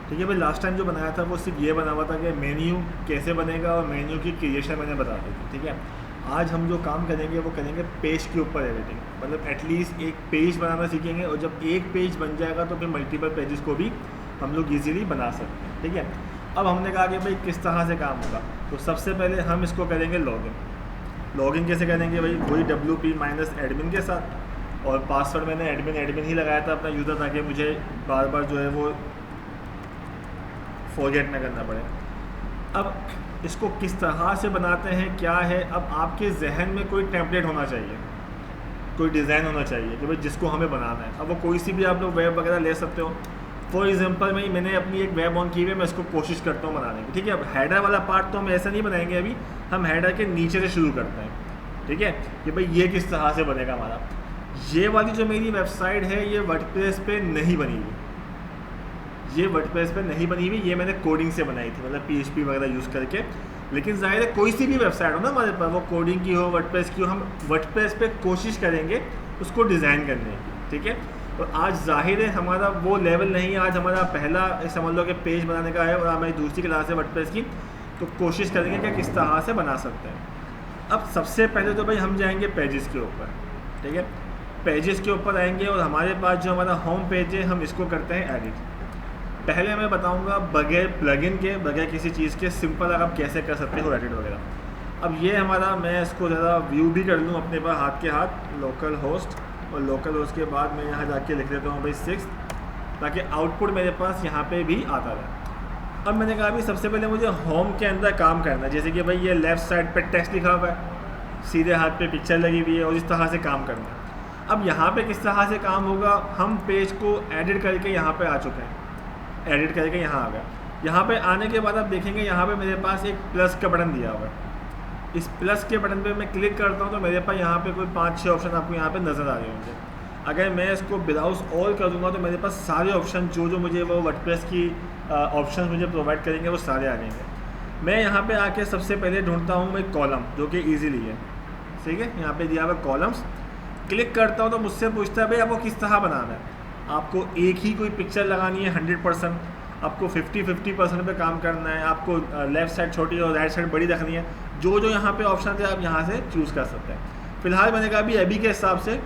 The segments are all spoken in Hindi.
ठीक है भाई, लास्ट टाइम जो बनाया था वो सिर्फ ये बना हुआ था कि मेन्यू कैसे बनेगा और मेन्यू की क्रिएशन मैंने बता दी थी। ठीक है, आज हम जो काम करेंगे वो करेंगे पेज के ऊपर एडिटिंग, मतलब एटलीस्ट एक पेज बनाना सीखेंगे, और जब एक पेज बन जाएगा तो फिर मल्टीपल पेजेस को भी हम लोग ईजीली बना सकते हैं। ठीक है, अब हमने कहा कि भाई किस तरह से काम होगा, तो सबसे पहले हम इसको करेंगे लॉगिन कैसे करेंगे भाई, वही WP-admin के साथ, और पासवर्ड मैंने एडमिन ही लगाया था अपना यूज़र, ताकि मुझे बार बार जो है वो फॉरगेट ना करना पड़े। अब इसको किस तरह से बनाते हैं क्या है, अब आपके जहन में कोई टेम्पलेट होना चाहिए, कोई डिज़ाइन होना चाहिए कि भाई जिसको हमें बनाना है। अब वो कोई सी भी आप लोग वेब वगैरह ले सकते हो। फॉर एग्जांपल मैंने अपनी एक वेब ऑन की हुई है, मैं इसको कोशिश करता हूँ बनाने की। ठीक है, अब हेडर वाला पार्ट तो हम ऐसा नहीं बनाएंगे, अभी हम हेडर के नीचे से शुरू करते हैं। ठीक है, कि भाई ये किस तरह से बनेगा हमारा। ये वाली जो मेरी वेबसाइट है ये वर्डप्रेस पे नहीं बनी हुई, ये वर्डप्रेस पे नहीं बनी हुई, ये मैंने कोडिंग से बनाई थी, मतलब PHP वगैरह यूज़ करके। लेकिन ज़ाहिर है कोई सी भी वेबसाइट हो ना हमारे पास, वो कोडिंग की हो, वर्डप्रेस की हो, हम वर्डप्रेस पे कोशिश करेंगे उसको डिज़ाइन करने की। ठीक है, और आज ज़ाहिर है हमारा वो लेवल नहीं है, आज हमारा पहला समझ लो कि पेज बनाने का है और हमारी दूसरी क्लास है वर्डप्रेस की, तो कोशिश करेंगे कि किस तरह से बना सकते हैं। अब सबसे पहले तो भाई हम जाएंगे पेजेस के ऊपर। ठीक है, पेजेस के ऊपर आएंगे और हमारे पास जो हमारा होम पेज है हम इसको करते हैं एडिट। पहले मैं बताऊंगा बगैर प्लगइन के, बगैर किसी चीज़ के सिंपल आप कैसे कर सकते हो एडिट वगैरह। अब ये हमारा, मैं इसको ज़रा व्यू भी कर लूँ अपने पास हाथ के हाथ, लोकल होस्ट, और लोकल होस्ट के बाद मैं यहाँ जाके लिख देता हूँ भाई 6, ताकि आउटपुट मेरे पास यहाँ पे भी आता रहे। अब मैंने कहा अभी सबसे पहले मुझे होम के अंदर काम करना है, जैसे कि भाई ये लेफ़्ट साइड पे टेक्स्ट लिखा हुआ है, सीधे हाथ पे पिक्चर लगी हुई है, और इस तरह से काम करना है। अब यहाँ पे किस तरह से काम होगा, हम पेज को एडिट करके यहाँ पे आ चुके हैं, एडिट करके यहाँ आ गया। यहाँ पे आने के बाद आप देखेंगे यहाँ पे मेरे पास एक प्लस का बटन दिया हुआ है। इस प्लस के बटन पे मैं क्लिक करता हूँ तो मेरे पास यहाँ पे कोई 5-6 ऑप्शन आपको यहाँ पे नज़र आ रहे होंगे। अगर मैं इसको ब्राउज ऑल कर दूँगा तो मेरे पास सारे ऑप्शन जो मुझे वो वर्डप्रेस की ऑप्शन मुझे प्रोवाइड करेंगे वो सारे आ जाएंगे। मैं यहाँ पे आके सबसे पहले ढूंढता हूँ मैं कॉलम, जो कि ईजीली है। ठीक है, यहाँ पे दिया हुआ कॉलम्स, क्लिक करता हूँ तो मुझसे पूछता है भाई आपको किस तरह बनाना है। आपको एक ही कोई पिक्चर लगानी है 100%, आपको 50-50% पे काम करना है, आपको लेफ़्ट साइड छोटी और राइट साइड बड़ी रखनी है, जो यहाँ पे ऑप्शन थे आप यहाँ से चूज़ कर सकते हैं। फिलहाल मैंने कहा अभी के हिसाब से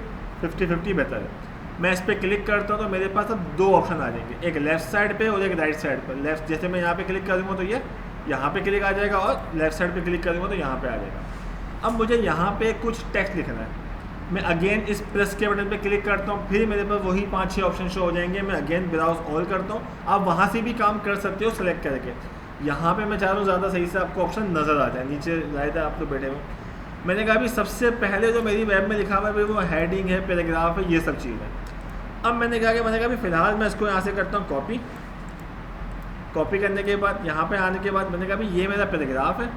50-50 बेहतर है। मैं इस पर क्लिक करता हूँ तो मेरे पास अब 2 ऑप्शन आ जाएंगे, एक लेफ़्ट साइड पे और एक राइट साइड पर। लेफ्ट जैसे मैं यहाँ पे क्लिक करूँगा तो ये यहाँ पे क्लिक आ जाएगा, और लेफ़्ट साइड पे क्लिक करूँगा तो यहाँ पे आ जाएगा। अब मुझे यहाँ पे कुछ टेक्स्ट लिखना है, मैं अगेन इस प्लस के बटन पे क्लिक करता हूँ, फिर मेरे पास वही 5-6 ऑप्शन शो हो जाएंगे। मैं अगेन ब्राउज ऑल करता हूँ, आप वहाँ से भी काम कर सकते हो सेलेक्ट करके। यहाँ पे मैं चाह रहा हूँ ज़्यादा सही से आपको ऑप्शन नज़र आ जाए, नीचे ज़्यादा आप लोग बैठे हो। मैंने कहा अभी सबसे पहले जो मेरी वेब में लिखा हुआ है वो हेडिंग है, पैराग्राफ है, ये सब चीज़ है। अब मैंने कहा अभी फ़िलहाल मैं इसको यहाँ से करता हूँ कॉपी करने के बाद यहाँ पर आने के बाद मैंने कहा ये मेरा पैराग्राफ है,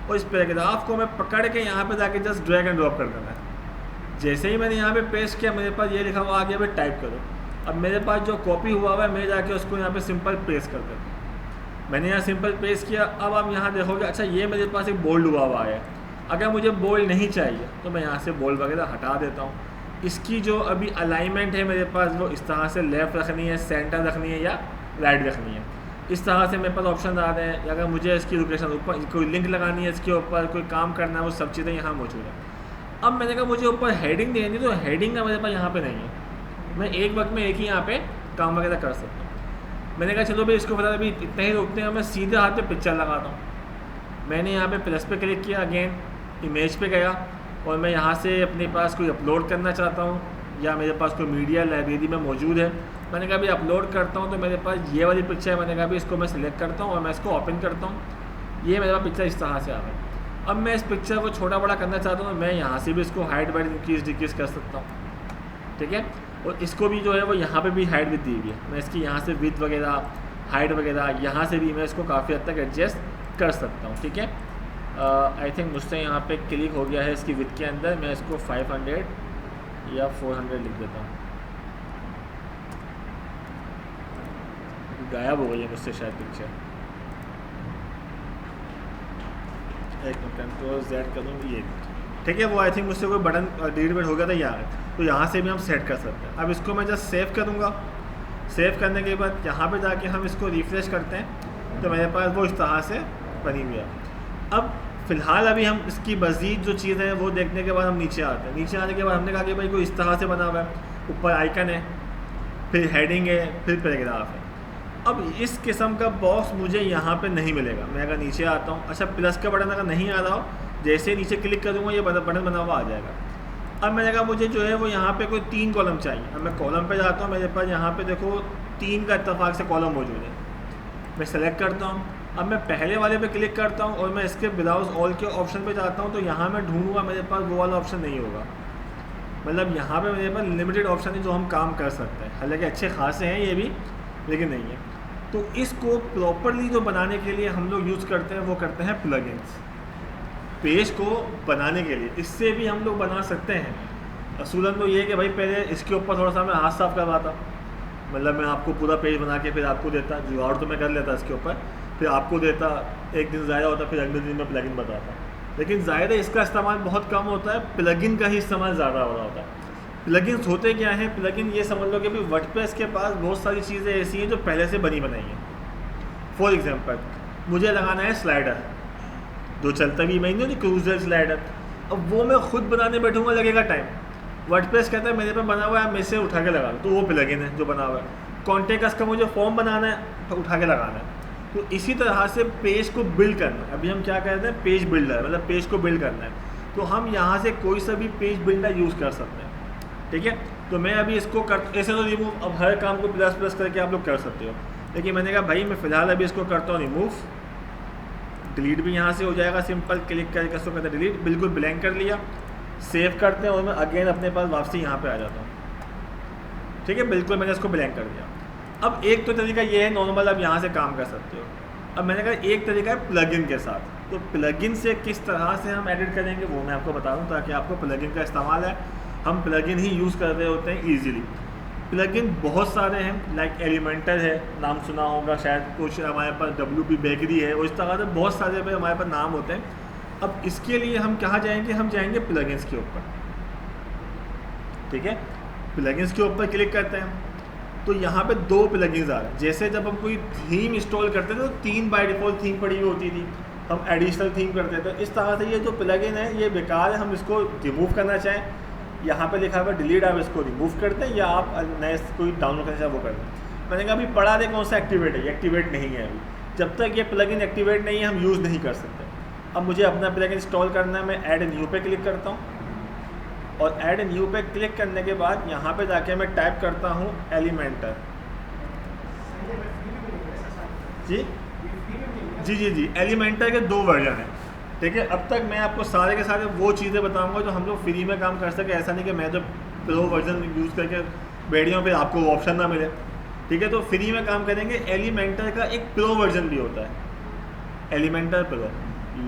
और इस पैराग्राफ को मैं पकड़ के यहाँ पर जाके जस्ट ड्रैग एंड ड्रॉप कर देना है। जैसे ही मैंने यहाँ पे पेस्ट किया मेरे पास ये लिखा हुआ आ गया भाई टाइप करो। अब मेरे पास जो कॉपी हुआ हुआ है मैं जाके उसको यहाँ पे सिंपल पेस्ट कर देता हूँ। मैंने यहाँ सिंपल पेस्ट किया। अब आप यहाँ देखोगे अच्छा ये मेरे पास एक बोल्ड हुआ हुआ है, अगर मुझे बोल्ड नहीं चाहिए तो मैं यहाँ से बोल्ड वगैरह हटा देता हूँ। इसकी जो अभी अलाइनमेंट है मेरे पास वो इस तरह से लेफ़्ट रखनी है, सेंटर रखनी है या राइट रखनी है, इस तरह से मेरे पास ऑप्शन आ रहे हैं। अगर मुझे इसकी लोकेशन ऊपर कोई लिंक लगानी है, इसके ऊपर कोई काम करना है, वो सब चीज़ें यहाँ मौजूद है। अब मैंने कहा मुझे ऊपर हेडिंग देनी, तो हेडिंग का मेरे पास यहाँ पे नहीं है, मैं एक वक्त में एक ही यहाँ पे काम वगैरह कर सकता हूँ। मैंने कहा चलो भाई इसको फिलहाल अभी इतना ही रोकते हैं, मैं सीधे हाथ पे पिक्चर लगाता हूँ। मैंने यहाँ पे प्लस पे क्लिक किया, अगेन इमेज पे गया, और मैं यहाँ से अपने पास कोई अपलोड करना चाहता हूँ या मेरे पास कोई मीडिया लाइब्रेरी में मौजूद है। मैंने कहा अभी अपलोड करता हूँ तो मेरे पास ये वाली पिक्चर है। मैंने कहा अभी इसको मैं सिलेक्ट करता हूँ और मैं इसको ओपन करता हूँ। ये मेरे पास पिक्चर इस तरह से आ रहा है। अब मैं इस पिक्चर को छोटा बड़ा करना चाहता हूँ, मैं यहाँ से भी इसको हाइट वाइट इंक्रीज डिक्रीज कर सकता हूँ। ठीक है, और इसको भी जो है वो यहाँ पे भी हाइट विथ दी हुई है, मैं इसकी यहाँ से विथ वगैरह हाइट वगैरह यहाँ से भी मैं इसको काफ़ी हद तक एडजस्ट कर सकता हूँ। ठीक है, आई थिंक मुझसे यहाँ पे क्लिक हो गया है इसकी विथ के अंदर। मैं इसको 500 या 400 लिख देता हूँ। गायब हो गई है मुझसे शायद पिक्चर। एक मिनट, कंट्रोल Z करूँगी ये। ठीक है, वो आई थिंक मुझसे कोई बटन डिलीट हो गया था यहाँ, तो यहाँ से भी हम सेट कर सकते हैं। अब इसको मैं जस्ट सेव करूँगा। सेव करने के बाद यहाँ पे जाके हम इसको रिफ्रेश करते हैं तो मेरे पास वो इस तरह से बनी हुई है। अब फ़िलहाल अभी हम इसकी मज़ीद जो चीज़ें हैं वो देखने के बाद हम नीचे आते हैं। नीचे आने के बाद हमने कहा कि भाई कोई इस तरह से बना हुआ है, ऊपर आइकन है, फिर हेडिंग है, फिर पैराग्राफ है। अब इस किस्म का बॉक्स मुझे यहाँ पे नहीं मिलेगा। मैं अगर नीचे आता हूँ, अच्छा प्लस का बटन अगर नहीं आ रहा हो, जैसे नीचे क्लिक करूँगा ये बटन बना हुआ आ जाएगा। अब मैंने कहा मुझे जो है वो यहाँ पे कोई 3 कॉलम चाहिए। अब मैं कॉलम पे जाता हूँ, मेरे पास यहाँ पे देखो 3 का इत्तेफाक से कॉलम मौजूद है। मैं सेलेक्ट करता हूँ, अब मैं पहले वाले पे क्लिक करता हूँ और मैं इसके ब्राउज ऑल के ऑप्शन पे जाता हूँ तो यहाँ मैं ढूंढूंगा, मेरे पास वो वाला ऑप्शन नहीं होगा। मतलब यहाँ पे मेरे पास लिमिटेड ऑप्शन है जो हम काम कर सकते हैं, हालांकि अच्छे खासे हैं ये भी, लेकिन नहीं है। तो इसको प्रॉपरली जो बनाने के लिए हम लोग यूज़ करते हैं वो करते हैं प्लगइन्स। पेज को बनाने के लिए इससे भी हम लोग बना सकते हैं। असूलन तो ये है कि भाई पहले इसके ऊपर थोड़ा सा मैं हाथ साफ करवाता, मतलब मैं आपको पूरा पेज बना के फिर आपको देता, जुगाड़ तो मैं कर लेता इसके ऊपर, फिर आपको देता, एक दिन ज़ाया होता, फिर अगले दिन मैं प्लगइन बताता। लेकिन ज़ाहिर है इसका इस्तेमाल बहुत कम होता है, प्लगइन का ही इस्तेमाल ज़्यादा हो रहा होता है। प्लगइन्स होते क्या हैं? प्लगइन ये समझ लो कि भाई वर्डप्रेस के पास बहुत सारी चीज़ें ऐसी हैं जो पहले से बनी बनाई हैं। फॉर एग्जांपल मुझे लगाना है स्लाइडर, जो चलता भी मैं नहीं, क्रूजर स्लाइडर। अब वो मैं खुद बनाने बैठूंगा, लगेगा टाइम। वर्डप्रेस कहता है मेरे पे बना हुआ है, मैं इसे उठा के लगा लूँ, तो वो प्लगइन है जो बना हुआ है। कॉन्टेक्ट का मुझे फॉर्म बनाना है तो उठा के लगाना है। तो इसी तरह से पेज को बिल्ड करना है। अभी हम क्या कहते हैं? पेज बिल्डर, मतलब पेज को बिल्ड करना है। तो हम यहाँ से कोई सा भी पेज बिल्डर यूज़ कर सकते हैं, ठीक है। तो मैं अभी इसको ऐसे तो रिमूव, अब हर काम को प्लस प्लस करके आप लोग कर सकते हो, लेकिन मैंने कहा भाई मैं फ़िलहाल अभी इसको करता हूँ रिमूव। डिलीट भी यहाँ से हो जाएगा, सिंपल क्लिक करके इसको कहते हैं डिलीट, बिल्कुल ब्लैंक कर लिया। सेव करते हैं और मैं अगेन अपने पास वापसी यहाँ पे आ जाता हूँ, ठीक है। बिल्कुल मैंने इसको ब्लैंक कर दिया। अब एक तो तरीका ये है नॉर्मल, आप यहाँ से काम कर सकते हो। अब मैंने कहा एक तरीका है प्लगइन के साथ। तो प्लगइन से किस तरह से हम एडिट करेंगे वो मैं आपको बता दूँ, ताकि आपको प्लगइन का इस्तेमाल है, हम प्लगइन ही यूज़ कर रहे होते हैं ईजीली। प्लगइन बहुत सारे हैं, लाइक एलिमेंटर है, नाम सुना होगा शायद, कुछ हमारे पास WP बेकरी है, और इस तरह से बहुत सारे पे हमारे पास नाम होते हैं। अब इसके लिए हम कहाँ जाएंगे? हम जाएंगे प्लगइन्स के ऊपर, ठीक है। प्लगइन्स के ऊपर क्लिक करते हैं तो यहाँ पे 2 प्लगइन्स आ रहे हैं। जैसे जब हम कोई थीम इंस्टॉल करते थे तो 3 बाय डिफ़ॉल्ट थीम पड़ी हुई होती थी, हम एडिशनल थीम करते थे। इस तरह से ये जो प्लगइन है ये बेकार है, हम इसको रिमूव करना चाहें, यहाँ पे लिखा हुआ डिलीट, आप इसको रिमूव करते हैं या आप नए कोई डाउनलोड करना चाहे वो करते हैं। मैंने कहा अभी पढ़ा दे कौन सा एक्टिवेट है, ये एक्टिवेट नहीं है अभी। जब तक ये प्लगइन एक्टिवेट नहीं है हम यूज़ नहीं कर सकते। अब मुझे अपना प्लगइन इंस्टॉल करना है, मैं ऐड न्यू पे क्लिक करता हूँ, और ऐड न्यू पे क्लिक करने के बाद यहाँ पे जाके मैं टाइप करता हूँ एलिमेंटर। जी, एलिमेंटर के 2 वर्जन हैं, ठीक है। अब तक मैं आपको सारे के सारे वो चीज़ें बताऊंगा जो हम लोग फ्री में काम कर सके। ऐसा नहीं कि मैं जो प्रो वर्जन यूज़ करके बैठियों पे आपको वो ऑप्शन ना मिले, ठीक है। तो फ्री में काम करेंगे। एलिमेंटर का एक प्रो वर्जन भी होता है, एलिमेंटर प्रो,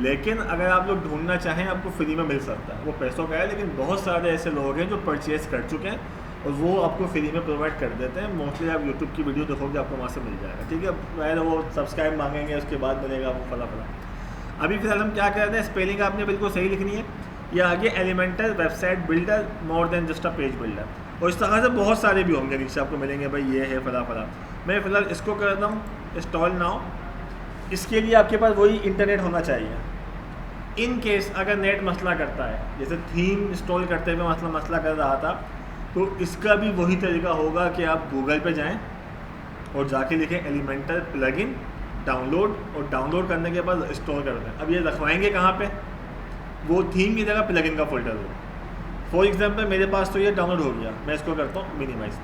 लेकिन अगर आप लोग ढूंढना चाहें आपको फ्री में मिल सकता है, वो पैसों का है। लेकिन बहुत सारे ऐसे लोग हैं जो परचेज़ कर चुके हैं और वो आपको फ्री में प्रोवाइड कर देते हैं। मोस्टली आप यूट्यूब की वीडियो देखोगे आपको वहाँ से मिल जाएगा, ठीक है। पहले वो सब्सक्राइब मांगेंगे, उसके बाद मिलेगा वो फला। अभी फिलहाल हम क्या कर रहे हैं? स्पेलिंग आपने बिल्कुल सही लिखनी है। या आगे Elementor website builder more than just a page builder, और इस तरह से बहुत सारे भी होंगे नीचे आपको मिलेंगे, भाई ये है फला। मैं फ़िलहाल इसको करता हूँ इंस्टॉल नाउ। इसके लिए आपके पास वही इंटरनेट होना चाहिए। इन केस अगर नेट मसला करता है, जैसे थीम इंस्टॉल करते हुए मसला कर रहा था, तो इसका भी वही तरीका होगा कि आप गूगल पे जाएं और जाके लिखें एलिमेंटर प्लगइन डाउनलोड, और डाउनलोड करने के बाद इंस्टॉल कर दें। अब ये रखवाएंगे कहाँ पे? वो थीम की जगह प्लगइन का फोल्डर होगा। फॉर एग्जांपल मेरे पास तो ये डाउनलोड हो गया, मैं इसको करता हूँ मिनिमाइज।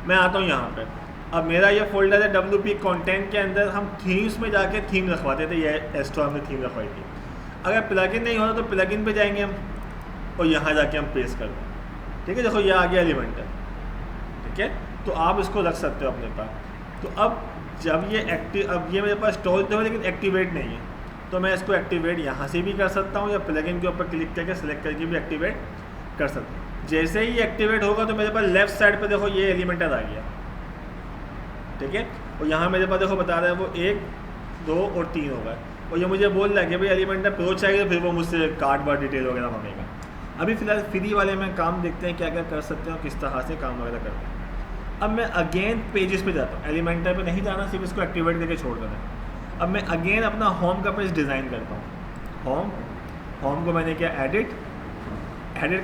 मैं आता हूँ यहाँ पे, अब मेरा ये फोल्डर है WP कंटेंट के अंदर हम थीम्स में जाके थीम रखवाते थे, ये एस्ट्रो हमने थीम रखवाई थी। अगर प्लगइन नहीं होता तो प्लगइन पे जाएंगे हम और यहाँ जाके हम पेस्ट कर दें, ठीक है। देखो ये आ गया एलिमेंटर, ठीक है। तो आप इसको रख सकते हो अपने पास। तो अब जब ये अब ये मेरे पास इंस्टॉल तो है लेकिन एक्टिवेट नहीं है, तो मैं इसको एक्टिवेट यहाँ से भी कर सकता हूँ या प्लगइन के ऊपर क्लिक करके सेलेक्ट करके भी एक्टिवेट कर सकता हूँ। जैसे ही एक्टिवेट होगा तो मेरे पास लेफ्ट साइड पे देखो ये एलिमेंटर आ गया, ठीक है। और यहाँ मेरे पास देखो बता रहा है वो 1, 2 और 3 होगा, और ये मुझे बोल रहा है कि भाई एलिमेंटर प्रो चाहिए, तो फिर वो मुझसे कार्ड बार डिटेल वगैरह मांगेगा। अभी फ़िलहाल फ्री वाले में काम देखते हैं क्या क्या कर सकते हैं और किस तरह से काम वगैरह करते हैं। अब मैं अगेन पेजेस पे जाता हूँ, एलिमेंटर पे नहीं जाना, सिर्फ इसको एक्टिवेट करके छोड़ देना है। अब मैं अगेन अपना होम का पेज डिज़ाइन करता हूँ। होम को मैंने क्या एडिट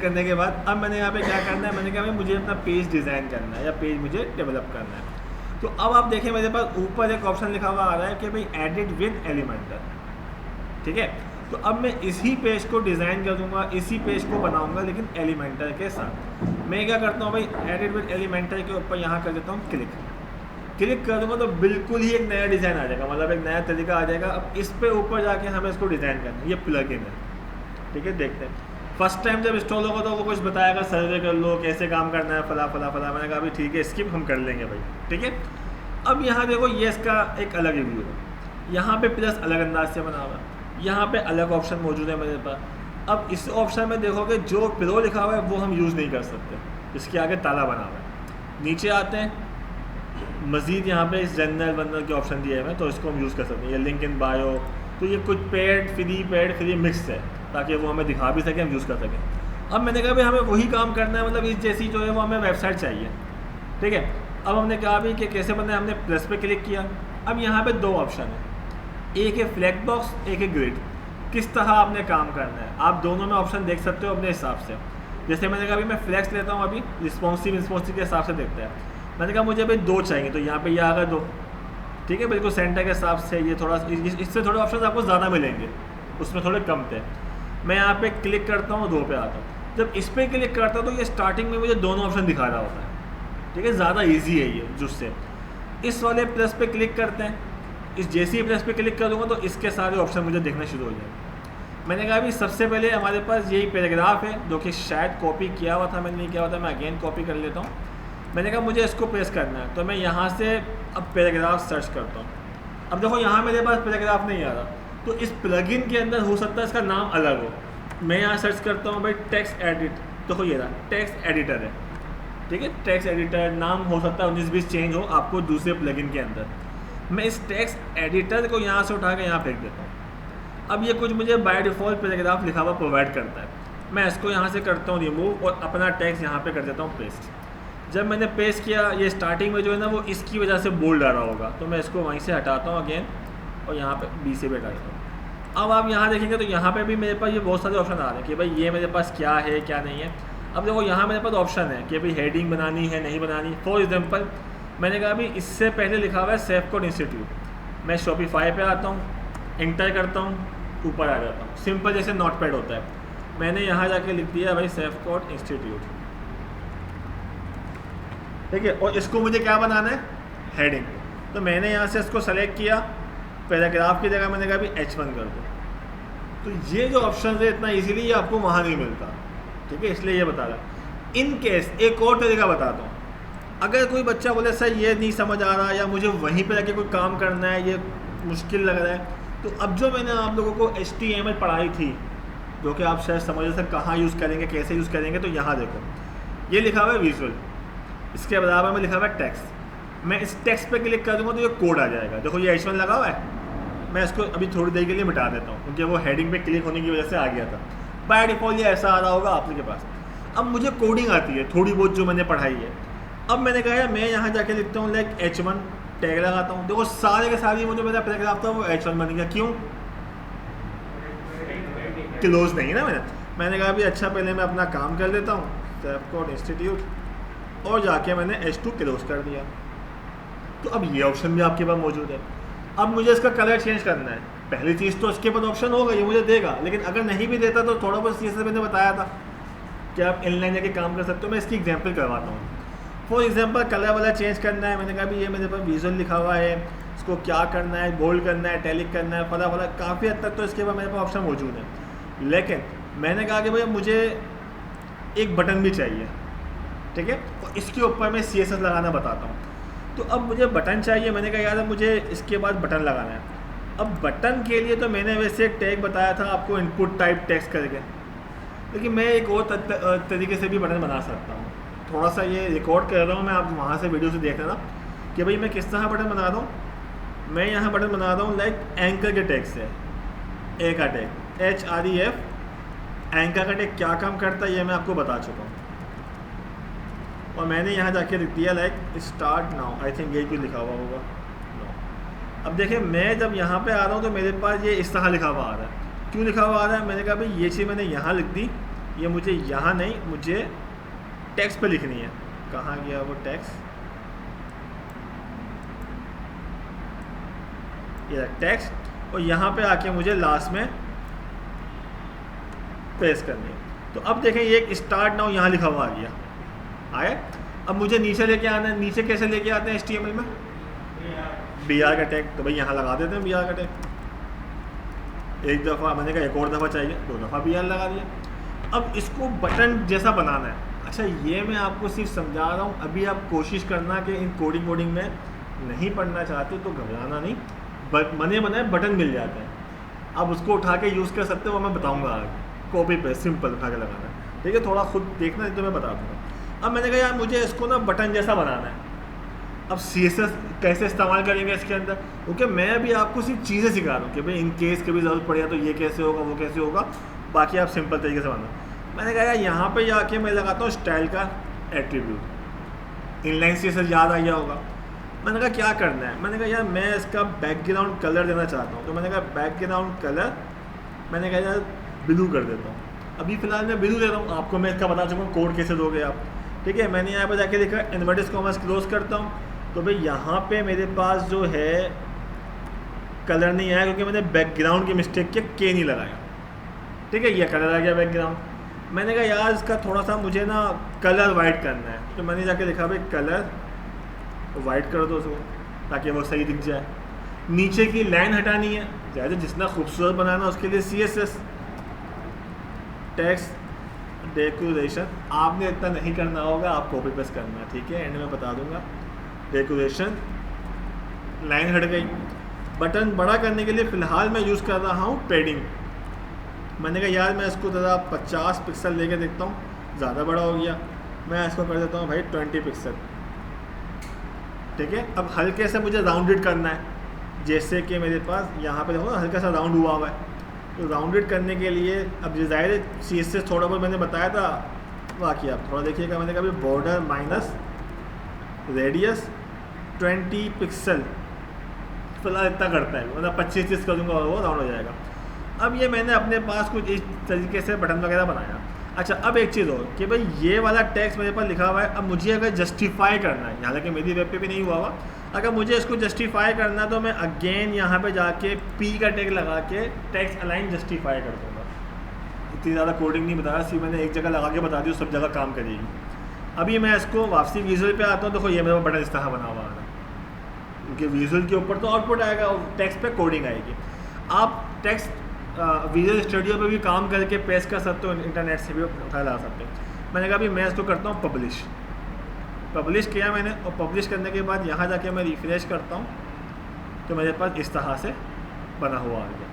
करने के बाद अब मैंने यहाँ पे क्या करना है, मैंने कहा भाई मुझे अपना पेज डिज़ाइन करना है या पेज मुझे डेवलप करना है। तो अब आप देखें मेरे पास ऊपर एक ऑप्शन लिखा हुआ आ रहा है कि भाई एडिट विद एलिमेंटर, ठीक है। तो अब मैं इसी पेज को डिज़ाइन कर दूँगा, इसी पेज को बनाऊँगा लेकिन एलिमेंटर के साथ। मैं क्या करता हूँ भाई, एडिट विद एलिमेंटर के ऊपर यहाँ कर देता हूँ क्लिक कर दूँगा तो बिल्कुल ही एक नया डिज़ाइन आ जाएगा, मतलब एक नया तरीका आ जाएगा। अब इस पे ऊपर जाके हमें इसको डिज़ाइन करना है, ये प्लगइन है, ठीक है। देखते हैं फर्स्ट टाइम जब इंस्टॉल होगा तो वो कुछ बताएगा सर्वे कर लो, कैसे काम करना है, फला फला फला। मैंने कहा भाई ठीक है, स्किप हम कर लेंगे भाई, ठीक है। अब यहाँ देखो ये इसका एक अलग रिव्यू है, यहाँ पे प्लस अलग अंदाज से बना हुआ है, यहाँ पे अलग ऑप्शन मौजूद है मेरे पास। अब इस ऑप्शन में देखोगे जो प्रो लिखा हुआ है वो हम यूज़ नहीं कर सकते, इसके आगे ताला बना हुआ है। नीचे आते हैं, मज़ीद यहाँ पे इस जनरल वनरल के ऑप्शन दिए हुए हैं, तो इसको हम यूज़ कर सकते हैं। ये लिंक इन बायो, तो ये कुछ पेड फ्री मिक्स है ताकि वो हमें दिखा भी सकें, हम यूज़ कर सकें। अब मैंने कहा भाई हमें वही काम करना है, मतलब इस जैसी जो है वो हमें वेबसाइट चाहिए, ठीक है। अब हमने कहा भी कि कैसे बनना है, हमने प्लस पे क्लिक किया। अब यहाँ पे दो ऑप्शन है, एक है फ्लैग बॉक्स, एक है ग्रिड। किस तरह आपने काम करना है आप दोनों में ऑप्शन देख सकते हो अपने हिसाब से। जैसे मैंने कहा अभी मैं फ्लैक्स लेता हूँ, अभी रिस्पॉन्सिव के हिसाब से देखता है। मैंने कहा मुझे भाई दो चाहिए, तो यहाँ पे ये आ गए दो, ठीक है, बिल्कुल सेंटर के हिसाब से। ये थोड़ा इससे थोड़े ऑप्शन आपको ज़्यादा मिलेंगे, उसमें थोड़े कम थे। मैं यहाँ पे क्लिक करता हूँ, दो पे आता हूँ। जब इस पर क्लिक करता हूँ तो ये स्टार्टिंग में मुझे दोनों ऑप्शन दिखा रहा होता है, ठीक है, ज़्यादा ईजी है ये जिससे। इस वाले प्लस पे क्लिक करते हैं, इस जैसे ही प्लस पे क्लिक करूँगा तो इसके सारे ऑप्शन मुझे देखना शुरू हो जाएंगे। मैंने कहा अभी सबसे पहले हमारे पास यही पैराग्राफ है जो कि शायद कॉपी किया हुआ था, मैंने नहीं किया हुआ था, मैं अगेन कॉपी कर लेता हूँ। मैंने कहा मुझे इसको पेस्ट करना है, तो मैं यहाँ से अब पैराग्राफ सर्च करता हूँ। अब देखो यहाँ मेरे पास पैराग्राफ नहीं आ रहा, तो इस प्लगइन के अंदर हो सकता है इसका नाम अलग हो। मैं यहाँ सर्च करता हूँ भाई टेक्स्ट एडिट, देखो ये रहा टेक्स्ट एडिटर है, ठीक है। टेक्स्ट एडिटर नाम हो सकता है 19-20 चेंज हो आपको दूसरे प्लगइन के अंदर। मैं इस टेक्स्ट एडिटर को यहाँ से उठा के यहाँ फेंक देता हूँ। अब ये कुछ मुझे बाय डिफ़ॉल्ट पैराग्राफ लिखा हुआ प्रोवाइड करता है, मैं इसको यहाँ से करता हूँ रिमूव और अपना टेक्स्ट यहाँ पे कर देता हूँ पेस्ट। जब मैंने पेस्ट किया, ये स्टार्टिंग में जो है ना वो इसकी वजह से बोल्ड आ रहा होगा, तो मैं इसको वहीं से हटाता हूँ अगेन और यहाँ पे बी से भी हटा देता हूँ। अब आप यहाँ देखेंगे तो यहाँ पे भी मेरे पास ये बहुत सारे ऑप्शन आ रहे हैं कि भाई ये मेरे पास क्या है क्या नहीं है। अब देखो यहाँ मेरे पास ऑप्शन है कि भाई हेडिंग बनानी है नहीं बनानी। फॉर एग्जांपल मैंने कहा अभी इससे पहले लिखा हुआ है सेफकोड इंस्टीट्यूट, मैं शॉपिफाई पे आता हूँ, एंटर करता हूँ, ऊपर आ जाता हूँ, सिंपल जैसे नोटपैड होता है। मैंने यहाँ जाके लिख दिया भाई सेफकोड इंस्टीट्यूट, ठीक है। और इसको मुझे क्या बनाना है, हेडिंग। तो मैंने यहाँ से इसको सेलेक्ट किया, पैराग्राफ की जगह मैंने कहा भी H1 कर दो। तो ये जो ऑप्शन है इतना इजीली ये आपको वहाँ नहीं मिलता, ठीक है, इसलिए ये बता रहा। इन केस एक और तरीका बताता हूँ, अगर कोई बच्चा बोले सर ये नहीं समझ आ रहा या मुझे वहीं पर जाके कोई काम करना है, ये मुश्किल लग रहा है, तो अब जो मैंने आप लोगों को HTML पढ़ाई थी जो कि आप शायद समझ सर कहाँ यूज़ करेंगे कैसे यूज़ करेंगे, तो यहाँ देखो ये लिखा हुआ है विजुअल, इसके बराबर में लिखा हुआ है टेक्स्ट। मैं इस टेक्स्ट पे क्लिक कर दूँगा तो ये कोड आ जाएगा। देखो ये H1 लगा हुआ है, मैं इसको अभी थोड़ी देर के लिए मिटा देता हूँ क्योंकि वो हेडिंग पे क्लिक होने की वजह से आ गया था। बाय डिफ़ॉल्ट ये ऐसा आ रहा होगा आपके पास। अब मुझे कोडिंग आती है थोड़ी बहुत जो मैंने पढ़ाई है। अब मैंने कहा यार मैं यहाँ जाके लिखता हूँ लाइक H1 टैग लगाता हूँ। देखो सारे के सारे मुझे मेरा पैराग्राफ था वो H1 बन गया। क्यों? क्लोज नहीं ना मैंने कहा अभी अच्छा पहले मैं अपना काम कर लेता हूँ, सेफकोड इंस्टीट्यूट, और जाके मैंने H2 क्लोज कर दिया। तो अब ये ऑप्शन भी आपके पास मौजूद है। अब मुझे इसका कलर चेंज करना है। पहली चीज़ तो इसके पास ऑप्शन होगा, ये मुझे देगा, लेकिन अगर नहीं भी देता तो थोड़ा बहुत जैसे मैंने बताया था कि आप इनलाइन जाके काम कर सकते हो। मैं इसकी एग्जांपल करवाता हूँ। फॉर एग्जांपल कलर वाला चेंज करना है, मैंने कहा भी ये मेरे पास विजुअल लिखा हुआ है, इसको क्या करना है, बोल्ड करना है, टैलिक करना है, फला फला, काफ़ी हद तक तो इसके बाद मेरे पास ऑप्शन मौजूद है। लेकिन मैंने कहा कि भाई मुझे एक बटन भी चाहिए, ठीक है, और इसके ऊपर मैं CSS लगाना बताता हूँ। तो अब मुझे बटन चाहिए, मैंने कहा यार मुझे इसके बाद बटन लगाना है। अब बटन के लिए तो मैंने वैसे एक टैग बताया था आपको, इनपुट टाइप टेक्स्ट करके, लेकिन मैं एक और तरीके से भी बटन बना सकता हूँ। थोड़ा सा ये रिकॉर्ड कर रहा हूँ मैं, आप वहाँ से वीडियो से देख लेना कि भाई मैं किस तरह बटन बना रहा हूँ। मैं यहाँ बटन बना रहा हूँ लाइक एंकर के टैग से, ए का टैग HREF। एंकर का टैग क्या काम करता है ये मैं आपको बता चुका हूँ। और मैंने यहाँ जाके लिख दिया like start now, I think ये कुछ लिखा हुआ होगा। अब देखिए मैं जब यहाँ पे आ रहा हूँ तो मेरे पास ये इस तरह लिखा हुआ आ रहा है। क्यों लिखा हुआ आ रहा है? मैंने कहा भाई ये चीज़ मैंने यहाँ लिख दी, ये मुझे यहाँ नहीं, मुझे टेक्स्ट पे लिखनी है। कहाँ गया वो टेक्स्ट? ये टेक्स्ट, और यहाँ पे आके मुझे लास्ट में पेस्ट करनी है। तो अब देखें ये एक स्टार्ट नाउ यहाँ लिखा हुआ आ गया, आया। अब मुझे नीचे लेके आना है। नीचे कैसे लेके आते हैं HTML में? BR का टैग, तो भाई यहाँ लगा देते हैं BR का टैग। एक दफ़ा मैंने कहा एक और दफ़ा चाहिए, 2 दफ़ा BR लगा दिया। अब इसको बटन जैसा बनाना है। अच्छा ये मैं आपको सिर्फ समझा रहा हूँ, अभी आप कोशिश करना कि इन कोडिंग वोडिंग में नहीं पढ़ना चाहते तो घबराना नहीं, बने बनाए बटन मिल जाते हैं, आप उसको उठा के यूज़ कर सकते हो। वो मैं बताऊँगा आगे, कॉपी पे सिंपल उठा के लगाना है, ठीक है। थोड़ा खुद देखना है तो मैं बता दूँगा। अब मैंने कहा यार मुझे इसको ना बटन जैसा बनाना है। अब CSS कैसे इस्तेमाल करेंगे इसके अंदर, क्योंकि मैं अभी आपको सिर्फ चीज़ें सिखा रहा हूँ कि भाई इन केस कभी ज़रूरत पड़े तो ये कैसे होगा, वो कैसे होगा, बाकी आप सिंपल तरीके से बनाना। मैंने कहा यार यहाँ पे जाके मैं लगाता हूँ स्टाइल का एट्रीब्यूट। इनलाइन CSS याद आ गया होगा। मैंने कहा क्या करना है? मैंने कहा यार मैं इसका बैकग्राउंड कलर देना चाहता हूँ, तो मैंने कहा बैकग्राउंड कलर मैंने कहा यार ब्लू कर देता हूँ। अभी फ़िलहाल मैं ब्लू दे रहा हूँ, आपको मैं इसका बता चुका हूँ कोड कैसे दोगे आप, ठीक है। मैंने यहाँ पर जाके देखा इन्वर्टेड कॉमास क्लोज करता हूँ, तो भाई यहाँ पे मेरे पास जो है कलर नहीं आया क्योंकि मैंने बैकग्राउंड की मिस्टेक किया, के नहीं लगाया, ठीक है। ये कलर आ गया बैकग्राउंड। मैंने कहा यार इसका थोड़ा सा मुझे ना कलर वाइट करना है, तो मैंने जाके लिखा भाई कलर वाइट कर दो उसको ताकि वो सही दिख जाए। नीचे की लाइन हटानी है, ज़्यादा जितना खूबसूरत बनाना उसके लिए CSS टेक्स्ट डेकोरेशन आपने इतना नहीं करना होगा, आप कॉपी पेस्ट करना है, ठीक है। एंड में बता दूंगा। डेकोरेशन लाइन हट गई। बटन बड़ा करने के लिए फ़िलहाल मैं यूज़ कर रहा हूँ पेडिंग। मैंने कहा यार मैं इसको ज़रा 50 पिक्सल लेके देखता हूँ, ज़्यादा बड़ा हो गया, मैं इसको कर देता हूँ भाई 20 पिक्सल, ठीक है। अब हल्के से मुझे राउंडेड करना है, जैसे कि मेरे पास यहाँ पे देखो हल्का सा राउंड हुआ हुआ है, तो राउंडेड करने के लिए अब ज़ाहिर है CSS थोड़ा बहुत मैंने बताया था, बाकी आप थोड़ा देखिएगा। मैंने कहा बॉर्डर माइनस रेडियस 20 पिक्सल, फिलहाल इतना करता है, मतलब 25 कर दूँगा और वो राउंड हो जाएगा। अब ये मैंने अपने पास कुछ इस तरीके से बटन वगैरह बनाया। अच्छा अब एक चीज़ और कि भाई ये वाला टेक्स्ट मेरे पास लिखा हुआ है, अब मुझे अगर जस्टिफाई करना है, हालांकि मेरी वेब पे भी नहीं हुआ हुआ, अगर मुझे इसको जस्टिफाई करना है तो मैं अगेन यहाँ पे जाके P का टैग लगा के टेक्स्ट अलाइन जस्टिफाई कर दूँगा। इतनी ज़्यादा कोडिंग नहीं बता रहा, सिर्फ मैंने एक जगह लगा के बता दी, सब जगह काम करेगी। अभी मैं इसको वापसी विजुअल पे आता हूँ, देखो ये मेरा बटन इस तरह बना हुआ है, क्योंकि विजुअल के ऊपर तो आउटपुट आएगा और टेक्स्ट पे कोडिंग आएगी। आप टेक्स्ट विजुअल स्टूडियो पे भी काम करके पेस्ट कर सकते हो, इंटरनेट से भी उठा ला सकते हो। मैंने कहा अभी मैं इसको करता हूँ पब्लिश किया मैंने, और पब्लिश करने के बाद यहाँ जाके मैं रिफ्रेश करता हूँ तो मेरे पास इस तरह से बना हुआ आ गया।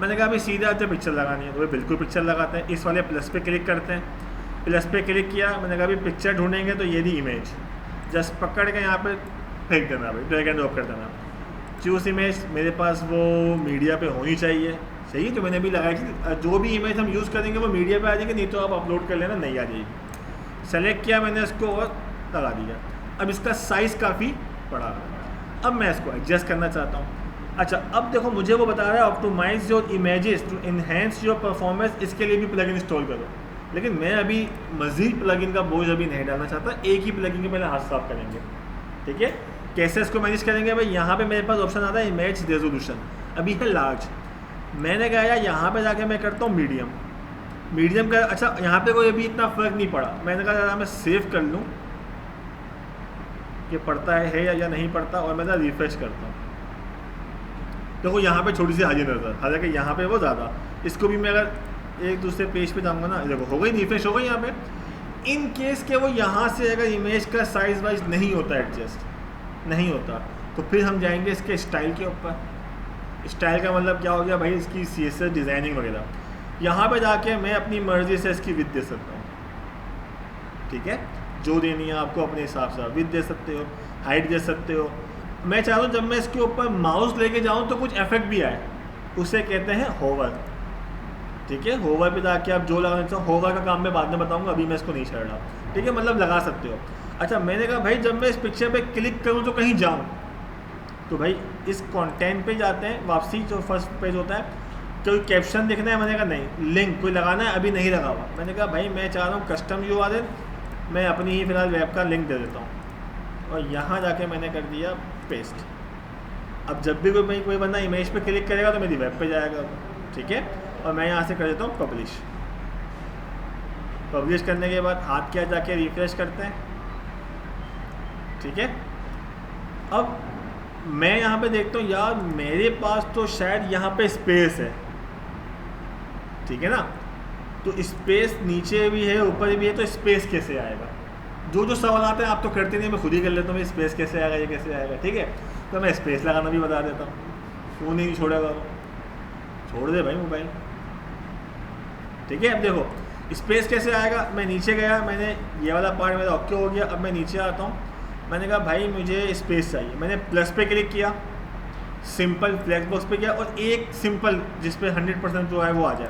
मैंने कहा अभी सीधे आते पिक्चर लगानी है, तो बिल्कुल पिक्चर लगाते हैं। इस वाले प्लस पे क्लिक करते हैं, प्लस पे क्लिक किया, मैंने कहा अभी पिक्चर ढूंढेंगे तो ये दी इमेज, जस्ट पकड़ के यहाँ पे फेंक देना, भाई ड्रैग एंड ड्रॉप कर देना। चूज़ इमेज मेरे पास वो मीडिया पे होनी चाहिए, सही है। तो मैंने भी लगाई थी, जो भी इमेज हम यूज़ करेंगे वो मीडिया पे आ जाएंगे, नहीं तो आप अपलोड कर लेना, नहीं आ जाएगी। सेलेक्ट किया मैंने इसको और लगा दिया। अब इसका साइज़ काफ़ी बड़ा है, अब मैं इसको एडजस्ट करना चाहता हूँ। अच्छा अब देखो मुझे वो बता रहा है optimize your images to enhance your performance, इसके लिए भी प्लगइन इंस्टॉल करो। लेकिन मैं अभी मज़ीद प्लगइन का बोझ अभी नहीं डालना चाहता, एक ही प्लगइन के पहले हाथ साफ करेंगे, ठीक है। कैसे इसको मैनेज करेंगे भाई, यहाँ पे मेरे पास ऑप्शन आता है इमेज रेजोल्यूशन, अभी है लार्ज। मैंने कहा यार यहाँ पे जाके मैं करता हूँ मीडियम का। अच्छा यहाँ पे कोई अभी इतना फ़र्क नहीं पड़ा, मैंने कहा यार मैं सेव कर लूँ कि पढ़ता है या नहीं पढ़ता, और मैं रिफ्रेश करता हूँ। देखो यहाँ पे छोटी सी हाजी नज़र, हालांकि यहाँ पे वो ज़्यादा, इसको भी मैं अगर एक दूसरे पेज पे जाऊँगा ना, देखो हो गई रिफ्रेश हो गई यहाँ पे। इन केस के वो यहाँ से अगर इमेज का साइज़ वाइज नहीं होता, एडजस्ट नहीं होता, तो फिर हम जाएंगे इसके स्टाइल के ऊपर। स्टाइल का मतलब क्या हो गया भाई, इसकी CSS डिज़ाइनिंग वगैरह। यहाँ पे जाके मैं अपनी मर्ज़ी से इसकी विड्थ दे सकता हूँ, ठीक है। जो देनी है आपको अपने हिसाब से विड्थ दे सकते हो, हाइट दे सकते हो। मैं चाह रहा हूँ जब मैं इसके ऊपर माउस लेके जाऊँ तो कुछ इफेक्ट भी आए, उसे कहते हैं होवर, ठीक है। होवर पे जाके आप जो लगाना चाहो, होवर का काम मैं बाद में बताऊँगा, अभी मैं इसको नहीं छेड़ रहा, ठीक है। मतलब लगा सकते हो। अच्छा मैंने कहा भाई जब मैं इस पिक्चर पे क्लिक करूँ तो कहीं जाऊँ, तो भाई इस कंटेंट पे जाते हैं, वापसी जो फर्स्ट पेज होता है, कोई कैप्शन लिखना है, मैंने कहा नहीं, लिंक कोई लगाना है, अभी नहीं लगा हुआ। मैंने कहा भाई मैं चाह रहा हूँ कस्टम URL, मैं अपनी ही फिलहाल वेब का लिंक दे देता हूँ, और यहाँ जाके मैंने कर दिया पेस्ट। अब जब भी कोई बंदा इमेज पे क्लिक करेगा तो मेरी वेब पे जाएगा, ठीक है। और मैं यहाँ से कर देता हूँ पब्लिश। पब्लिश करने के बाद हाथ क्या जाके रिफ्रेश करते हैं, ठीक है। अब मैं यहाँ पे देखता हूँ यार मेरे पास तो शायद यहाँ पे स्पेस है, ठीक है ना। तो स्पेस नीचे भी है ऊपर भी है, तो स्पेस कैसे आएगा? जो सवाल आते हैं आप तो करते नहीं, मैं खुद ही कर लेता हूँ, स्पेस कैसे आएगा, ये कैसे आएगा, ठीक है। तो मैं स्पेस लगाना भी बता देता हूँ, फ़ोन ही नहीं छोड़ेगा वो, छोड़ दे भाई मोबाइल, ठीक है। अब देखो स्पेस कैसे आएगा, मैं नीचे गया, मैंने ये वाला पार्ट मेरा ओके हो गया। अब मैं नीचे आता हूँ, मैंने कहा भाई मुझे स्पेस चाहिए, मैंने प्लस पे क्लिक किया, सिंपल फ्लैक्स बॉक्स पे किया, और एक सिंपल जिस पे 100% जो है वो आ जाए,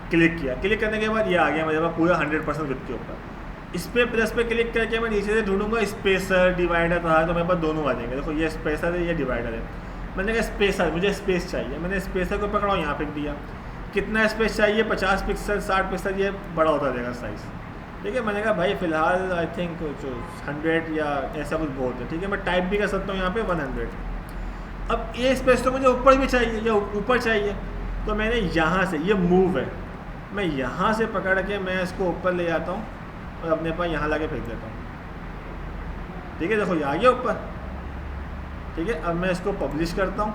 क्लिक किया। क्लिक करने के बाद ये आ गया मेरे पास पूरा 100% विथ के ऊपर। इस पर प्लस पे क्लिक करके मैं नीचे से ढूंढूंगा स्पेसर डिवाइडर था, तो मेरे पास दोनों आ जाएंगे। देखो ये स्पेसर है, ये डिवाइडर है। मैंने कहा स्पेसर, मुझे स्पेस चाहिए, मैंने स्पेसर को पकड़ा, यहाँ फेंक दिया। कितना स्पेस चाहिए? 50 पिक्सल 60 पिक्सल, ये बड़ा होता जाएगा साइज़, ठीक है। मैंने कहा भाई फ़िलहाल आई थिंक जो 100 या ऐसा कुछ बहुत है, ठीक है। मैं टाइप भी कर सकता हूँ यहाँ पे 100। अब ये स्पेस तो मुझे ऊपर भी चाहिए या ऊपर चाहिए, तो मैंने यहाँ से, ये मूव है, मैं यहाँ से पकड़ के मैं इसको ऊपर ले जाता हूँ और अपने पास यहाँ ला के फेंक देता हूँ, ठीक है। देखो ये आ गया ऊपर, ठीक है। अब मैं इसको पब्लिश करता हूँ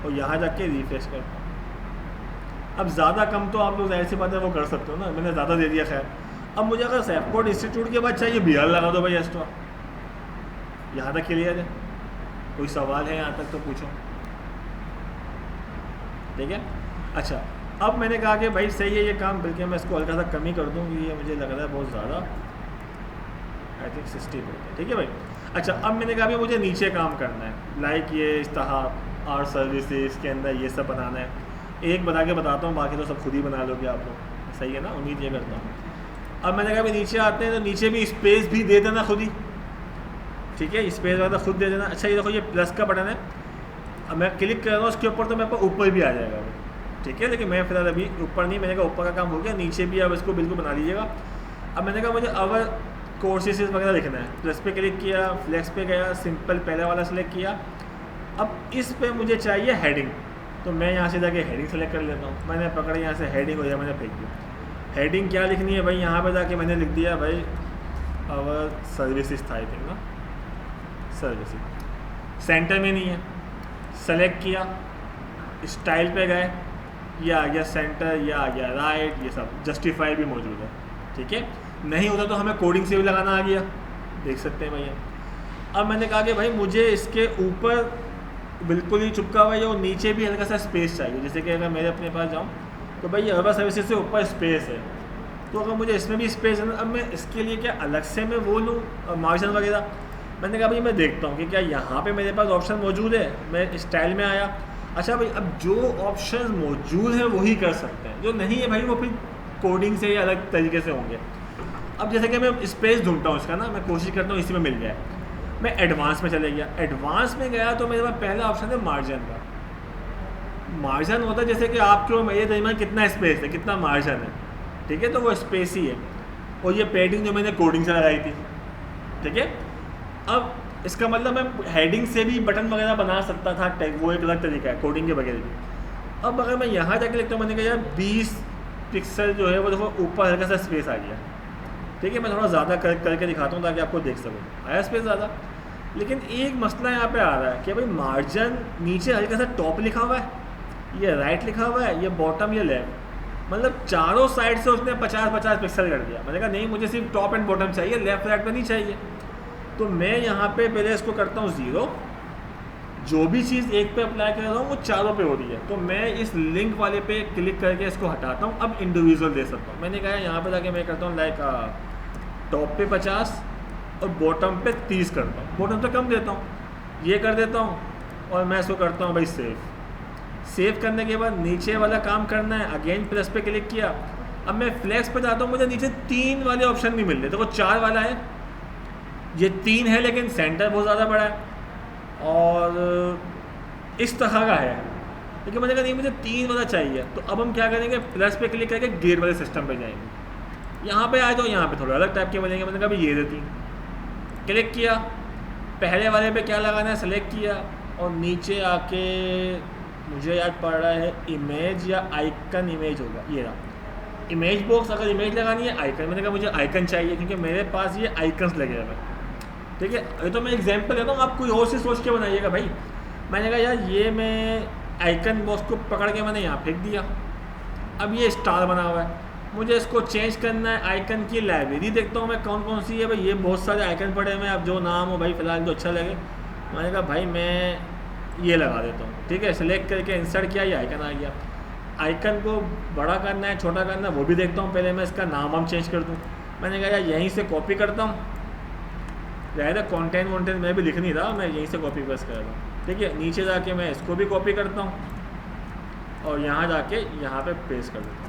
और यहाँ जाके रिफ्रेश करता हूँ। अब ज़्यादा कम तो आप लोग जाहिर सी बात है वो कर सकते हो ना, मैंने ज़्यादा दे दिया। खैर अब मुझे अगर सैफकोड इंस्टीट्यूट के बाद चाहिए BR लगा दो भाई एक्स्ट्रा। यहाँ तक क्लियर है? कोई सवाल है यहाँ तक तो पूछो, ठीक है। अच्छा अब मैंने कहा कि भाई सही है ये काम, बल्कि मैं इसको हल्का सा कम ही कर दूँ, ये मुझे लग रहा है बहुत ज़्यादा, आई थिंक 60 है, ठीक है भाई। अच्छा अब मैंने कहा भी मुझे नीचे काम करना है, लाइक ये इस्तेहार और सर्विसेज के अंदर ये सब बनाना है। एक बना के बताता हूँ, बाकी तो सब खुद ही बना लोगे आप लोग, सही है ना, उम्मीद ये करता हूँ। अब मैंने कहा भी नीचे आते हैं, तो नीचे भी स्पेस भी दे देना खुद ही, ठीक है। स्पेस वगैरह खुद दे देना। अच्छा ये देखो ये प्लस का बटन है, अब मैं क्लिक कर रहा हूँ उसके ऊपर, तो मेरे पास ऊपर भी आ जाएगा वो, ठीक है। लेकिन मैं फिलहाल अभी ऊपर नहीं, मैंने कहा ऊपर का काम हो गया, नीचे भी अब इसको बिल्कुल बना लीजिएगा। अब मैंने कहा मुझे अवर कोर्सेज वगैरह लिखना है, प्लस पे क्लिक किया, फ्लेक्स पे गया, सिंपल पहले वाला सेलेक्ट किया। अब इस पे मुझे चाहिए हेडिंग, तो मैं यहाँ से जाके हेडिंग सेलेक्ट कर लेता हूँ। मैंने पकड़े यहाँ से हेडिंग हो जाए, मैंने फेंक दिया। हेडिंग क्या लिखनी है भाई, यहाँ पे जाके मैंने लिख दिया भाई अवर सर्विसेज था, आई थिंक ना, सर्विसेज। सेंटर में नहीं है, सेलेक्ट किया, स्टाइल पे गए, ये आ गया सेंटर, ये आ गया राइट, ये सब जस्टिफाई भी मौजूद है, ठीक है। नहीं होता तो हमें कोडिंग से भी लगाना आ गया, देख सकते हैं भैया। अब मैंने कहा कि भाई मुझे इसके ऊपर बिल्कुल ही चुपका हुआ है और नीचे भी हल्का सा स्पेस चाहिए। जैसे कि अगर मेरे अपने पास जाऊँ तो भाई अवर सर्विसेज से ऊपर स्पेस है, तो अगर मुझे इसमें भी स्पेस है ना, अब मैं इसके लिए क्या अलग से मैं वो लूँ मार्जिन वगैरह। मैंने कहा भाई मैं देखता हूँ कि क्या यहाँ पे मेरे पास ऑप्शन मौजूद है। मैं स्टाइल में आया, अच्छा भाई अब जो ऑप्शन मौजूद है वही कर सकते हैं, जो नहीं है भाई वो फिर कोडिंग से या अलग तरीके से होंगे। अब जैसे कि मैं स्पेस ढूंढता हूँ इसका ना, मैं कोशिश करता हूँ इसी में मिल जाए। मैं एडवांस में चले गया, एडवांस में गया तो मेरे पास पहला ऑप्शन है मार्जिन का। मार्जिन होता है जैसे कि आपके मेरे दरमियान कितना स्पेस है, कितना मार्जिन है, ठीक है, तो वो स्पेस ही है। और ये पैडिंग जो मैंने कोडिंग से लगाई थी, ठीक है। अब इसका मतलब मैं हेडिंग से भी बटन वगैरह बना सकता था, वो एक अलग तरीका है कोडिंग के बगैर भी। अब अगर मैं यहाँ जाके लिखता हूँ, मैंने कहा यार 20 पिक्सल जो है वो देखो ऊपर हल्का सा स्पेस आ गया, ठीक है। मैं थोड़ा ज़्यादा करके दिखाता हूँ ताकि आपको देख सकूँ, आया स्पेस ज़्यादा। लेकिन एक मसला यहाँ पे आ रहा है कि भाई मार्जिन नीचे हल्का सा टॉप लिखा हुआ है, ये राइट लिखा हुआ है, ये बॉटम, ये लेफ्ट, मतलब चारों साइड से उसने 50-50 पिक्सल कर दिया। मैंने कहा नहीं, मुझे सिर्फ टॉप एंड बॉटम चाहिए, लेफ्ट राइट में नहीं चाहिए। तो मैं यहाँ पे पहले इसको करता हूँ 0, जो भी चीज़ एक पे अप्लाई कर रहा हूँ वो चारों पे हो रही है, तो मैं इस लिंक वाले पे क्लिक करके इसको हटाता हूँ। अब इंडिविजुअल दे सकता हूँ। मैंने कहा यहाँ पे जाके मैं करता हूँ लाइक टॉप पे 50 और बॉटम पे 30 करता हूँ, बॉटम पे कम देता हूँ, ये कर देता हूँ और मैं इसको करता हूँ भाई सेव। सेव करने के बाद नीचे वाला काम करना है, अगेन प्लस पे क्लिक किया, अब मैं फ्लेक्स पे जाता हूँ, मुझे नीचे 3 वाले ऑप्शन नहीं मिल रहे, तो वो 4 वाला है, ये 3 है लेकिन सेंटर बहुत ज़्यादा बड़ा है और इस तरह का है, लेकिन मैंने कहा नहीं मुझे 3 वाला चाहिए। तो अब हम क्या करेंगे, प्लस पे क्लिक करके गेयर वाले सिस्टम पे जाएंगे। यहाँ पे आए तो यहाँ पे थोड़ा अलग टाइप के बनेंगे। मैंने कहा भाई ये देती, क्लिक किया, पहले वाले पे क्या लगाना है सेलेक्ट किया और नीचे आके मुझे याद पड़ रहा है इमेज या आइकन, इमेज होगा ये रहा इमेज बॉक्स। अगर इमेज लगानी है आइकन, मैंने कहा मुझे आइकन चाहिए क्योंकि मेरे पास ये आइकन्स लगे हुए हैं। ठीक है, ये तो मैं एग्जांपल देता हूँ, आप कोई और से सोच के बनाइएगा भाई। मैंने कहा यार ये मैं आइकन बॉक्स को पकड़ के मैंने यहाँ फेंक दिया, अब ये स्टार बना हुआ है, मुझे इसको चेंज करना है। आइकन की लाइब्रेरी देखता हूँ मैं कौन कौन सी है भाई, ये बहुत सारे आइकन पड़े हुए हैं, अब जो नाम हो भाई फ़िलहाल जो अच्छा लगे। मैंने कहा भाई मैं ये लगा देता हूँ। ठीक है, सेलेक्ट करके इंसर्ट किया, ये आइकन आ गया। आइकन को बड़ा करना है छोटा करना है वो भी देखता हूँ, पहले मैं इसका नाम हम चेंज कर दूँ। मैंने कहा यार यहीं से कॉपी करता हूँ, ज़्यादा कंटेंट वॉन्टेंट मैं भी लिख नहीं रहा, मैं यहीं से कॉपी पेस्ट कर रहा हूँ। ठीक है, नीचे जाके मैं इसको भी कॉपी करता हूँ और यहाँ जाके यहाँ पे पेस्ट कर देता हूँ।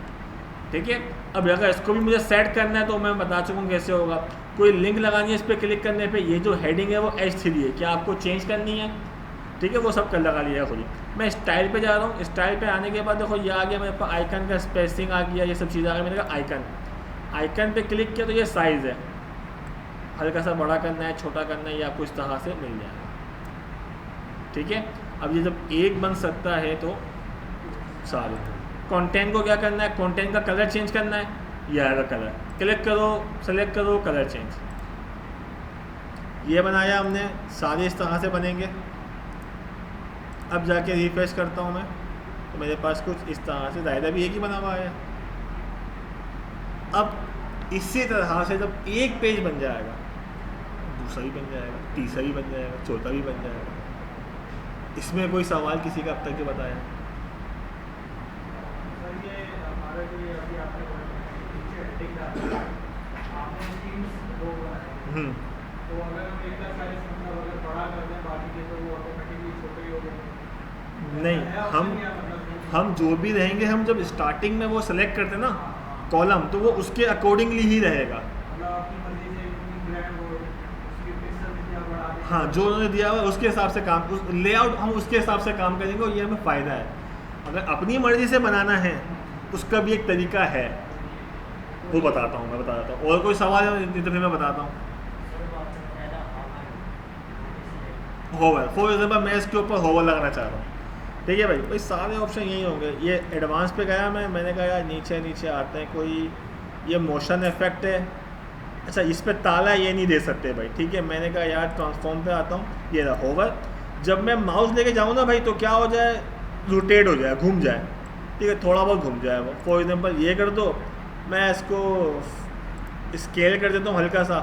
ठीक है, अब अगर इसको भी मुझे सेट करना है तो मैं बता चुका हूँ कैसे होगा। कोई लिंक लगानी है, इस पर क्लिक करने पे ये जो हेडिंग है वो H3 है, क्या आपको चेंज करनी है? ठीक है, वो सब कर लगा लिया खुद ही। मैं स्टाइल पे जा रहा हूँ, स्टाइल पे आने के बाद देखो ये आ गया मेरे पास, आइकन का स्पेसिंग आ गया, ये सब चीज़ आ गई। मैंने कहा आइकन, आइकन पे क्लिक किया तो ये साइज़ है, हल्का सा बड़ा करना है छोटा करना है, ये आपको इस तरह से मिल जाएगा। ठीक है, अब ये जब एक बन सकता है तो सारे कंटेंट को क्या करना है, कंटेंट का कलर चेंज करना है, ये आएगा कलर, क्लिक करो सेलेक्ट करो कलर चेंज। ये बनाया हमने, सारे इस तरह से बनेंगे। अब जाके रिफ्रेश करता हूँ मैं तो मेरे पास कुछ इस तरह से, दायरा भी एक ही बना हुआ है। अब इसी तरह से जब एक पेज बन जाएगा, दूसरा भी बन जाएगा, तीसरा भी बन जाएगा, चौथा भी बन जाएगा। इसमें कोई सवाल किसी का अब तक जो बताया? तो अगर हम एक साइज मतलब अगर बड़ा कर दें बाकी के तो वो ऑटोमेटिकली छोटे ही हो गए। नहीं, हम जो भी रहेंगे, हम जब स्टार्टिंग में वो सेलेक्ट करते हैं ना कॉलम, तो वो उसके अकॉर्डिंगली ही रहेगा। मतलब अपनी मर्जी से ब्रांड हो उसके पिक्सल दिया बढ़ा दें। हाँ, जो उन्होंने दिया हुआ है उसके हिसाब से काम, उस लेआउट हम उसके हिसाब से काम करेंगे और ये हमें फ़ायदा है। अगर अपनी मर्जी से बनाना है उसका भी एक तरीका है, वो बताता हूँ, मैं बताता हूँ। और कोई सवाल है तो फिर मैं बताता हूँ। होवर, फॉर एग्जाम्पल मैं इसके ऊपर होवर लगाना चाह रहा हूँ। ठीक है भाई, सारे ऑप्शन यही होंगे। ये एडवांस पे गया मैंने कहा यार नीचे नीचे आते हैं, कोई ये मोशन इफेक्ट है, अच्छा इस पर ताला ये नहीं दे सकते भाई। ठीक है, मैंने कहा यार ट्रांसफॉर्म पे आता हूँ, ये रहा होवर। जब मैं माउस लेके जाऊँ ना भाई तो क्या हो जाए, रोटेट हो जाए, घूम जाए। ठीक है, थोड़ा बहुत घूम जाए वो। फॉर एग्जाम्पल ये कर दो, मैं इसको स्केल कर देता हूँ हल्का सा।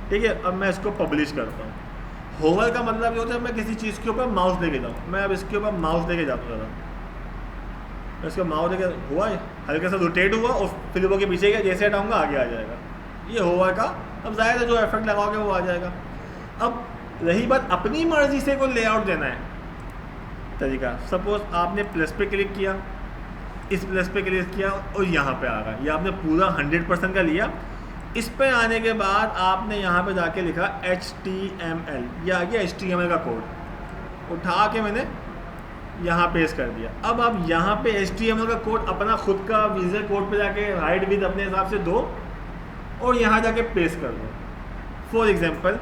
ठीक है, अब मैं इसको पब्लिश करता हूँ। होवर का मतलब ये होता है मैं किसी चीज़ के ऊपर माउस लेके जाऊँ। मैं अब इसके ऊपर माउस लेके जाता था, मैं इसको माउस लेके हुआ, हल्का सा रोटेट हुआ और फिर वो के पीछे गया, जैसे हटाऊँगा आगे आ जाएगा। ये होवर का अब ज़ाहिर है जो इफेक्ट लगाओगे वो आ जाएगा। अब रही बात अपनी मर्ज़ी से कोई लेआउट देना है तरीका, सपोज़ आपने प्लस पे क्लिक किया, इस प्लस पे क्लिक किया और यहाँ पे आ गया, ये आपने पूरा 100% का लिया। इस पे आने के बाद आपने यहाँ पे जाके लिखा HTML, ये आ गया HTML का कोड, उठा के मैंने यहाँ पेस्ट कर दिया। अब आप यहाँ पे HTML का कोड अपना खुद का विजुअल कोड पे जाके हाइट विड्थ अपने हिसाब से दो और यहाँ जाके पेस्ट कर दो। फॉर एग्जांपल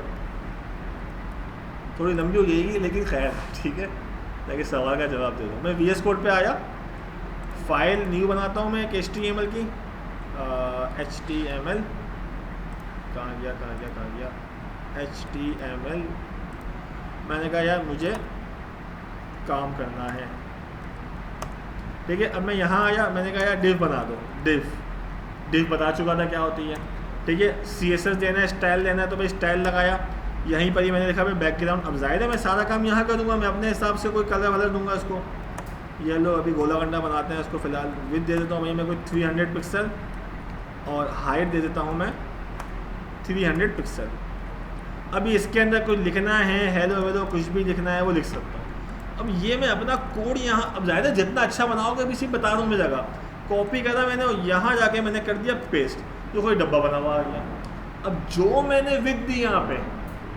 थोड़ी लंबी हो जाएगी लेकिन खैर ठीक है, ताकि सवाल का जवाब दे दो। मैं VS कोड पे आया, फाइल न्यू बनाता हूँ मैं एक HTML की, HTML कहाँ गया HTML। मैंने कहा यार मुझे काम करना है। ठीक है, अब मैं यहाँ आया, मैंने कहा यार डिव बना दो, डिव बता चुका था क्या होती है। ठीक है, CSS देना है, स्टाइल देना है, तो मैं स्टाइल लगाया। यहीं पर ही मैंने लिखा मैं बैकग्राउंड। अब जाहिर है मैं सारा काम यहाँ करूँगा, मैं अपने हिसाब से कोई कलर वलर दूंगा इसको। ये लो अभी गोला गंडा बनाते हैं इसको, फ़िलहाल विड्थ दे देता हूँ मैं कोई 300 पिक्सल और हाइट दे देता हूँ मैं 300 पिक्सल। अभी इसके अंदर कुछ लिखना है, हेलो वेलो कुछ भी लिखना है वो लिख सकता हूँ। अब ये मैं अपना कोड यहाँ, अब ज़्यादा जितना अच्छा बनाओगे, अभी सिर्फ बता दूँ मैं जगह कॉपी करा मैंने और यहाँ जाके मैंने कर दिया पेस्ट, तो कोई डब्बा बना हुआ आ गया। अब जो मैंने विथ दी यहाँ पे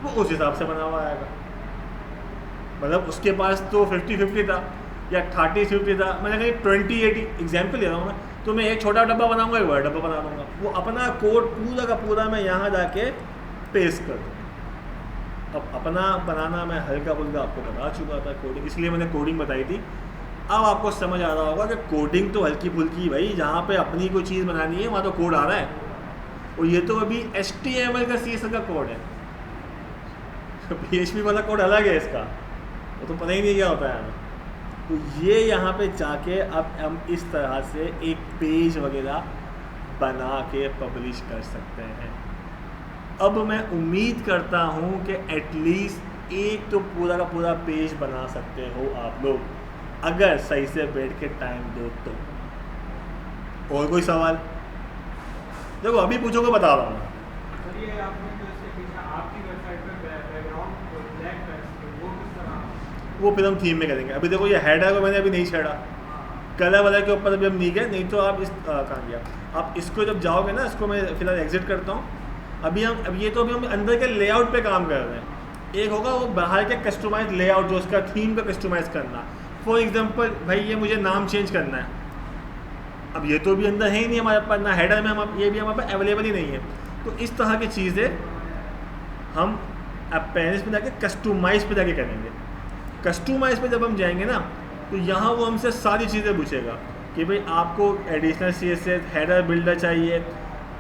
वो उस हिसाब से बना हुआ आएगा। मतलब उसके पास तो 50-50 था या 30-50 था, मैंने कहीं 20-80 एग्जाम्पल ले रहा हूँ मैं, तो मैं एक छोटा डब्बा बनाऊंगा, एक बड़ा डब्बा बना दूंगा। वो अपना कोड पूरा का पूरा मैं यहाँ जाके पेस्ट कर दूँ। अब अपना बनाना मैं हल्का फुल्का आपको बता चुका था कोडिंग, इसलिए मैंने कोडिंग बताई थी। अब आपको समझ आ रहा होगा कि कोडिंग तो हल्की फुल्की भाई, जहाँ पे अपनी कोई चीज़ बनानी है वहाँ तो कोड आ रहा है, और ये तो अभी HTML का CSS का कोड है। PHP वाला कोड अलग है इसका, वो तो पता ही नहीं क्या होता है हमें। तो ये यहाँ पे जाके अब हम इस तरह से एक पेज वगैरह बना के पब्लिश कर सकते हैं। अब मैं उम्मीद करता हूँ कि एटलीस्ट एक तो पूरा का पूरा पेज बना सकते हो आप लोग, अगर सही से बैठ के टाइम दो तो। और कोई सवाल? देखो अभी पूछोगे बता रहा हूँ। सर ये आपने जो इसके पीछे आपकी वेबसाइट पे बैकग्राउंड ब्लैक टेक्स्ट वो किस तरह? वो फिर हम थीम में करेंगे। अभी देखो ये हेड है, को मैंने अभी नहीं छेड़ा, कलर वाला के ऊपर अभी हम नहीं गए, नहीं तो आप इस कहाँ गया, आप इसको जब जाओगे ना, इसको मैं फिलहाल एग्जिट करता हूँ। अभी हम अब ये तो अभी हम अंदर के लेआउट पे काम कर रहे हैं। एक होगा वो बाहर के कस्टमाइज लेआउट, जो उसका थीम का कस्टमाइज़ करना। फॉर एग्जांपल भाई ये मुझे नाम चेंज करना है, अब ये तो भी अंदर है ही नहीं हमारे पास, ना हेडर में हम ये भी हमारे पास अवेलेबल ही नहीं है। तो इस तरह की चीज़ें हम अपेरेंस में जाके कस्टमाइज़ पे जाके करेंगे। कस्टमाइज़ पे जब हम जाएंगे ना, तो यहाँ वो हमसे सारी चीज़ें पूछेगा कि भाई आपको एडिशनल CSS हेडर बिल्डर चाहिए,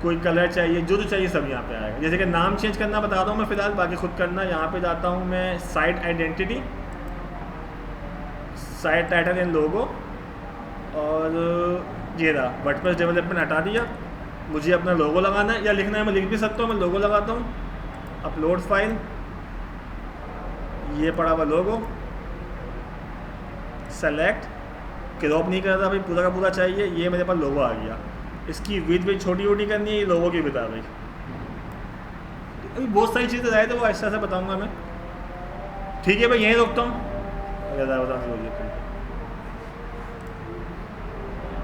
कोई कलर चाहिए, जो चाहिए सब यहाँ पे आएगा। जैसे कि नाम चेंज करना बताता हूँ मैं फ़िलहाल, बाकी खुद करना। यहाँ पे जाता हूँ मैं site identity, site title and logo, और ये रहा वर्डप्रेस डेवलपमेंट हटा दिया। मुझे अपना लोगो लगाना है या लिखना है, मैं लिख भी सकता हूँ, मैं लोगो लगाता हूँ। अपलोड फाइल, ये पड़ा हुआ लोगो, सेलेक्ट, क्रॉप नहीं कर रहा भाई, पूरा का पूरा चाहिए, ये मेरे पास लोगो आ गया। इसकी विड्थ भी छोटी छोटी करनी है, ये लोगों की बता भाई। अभी बहुत सारी चीज़ें आए तो वो ऐसा से बताऊंगा मैं। ठीक है भाई, यहीं रोकता हूँ।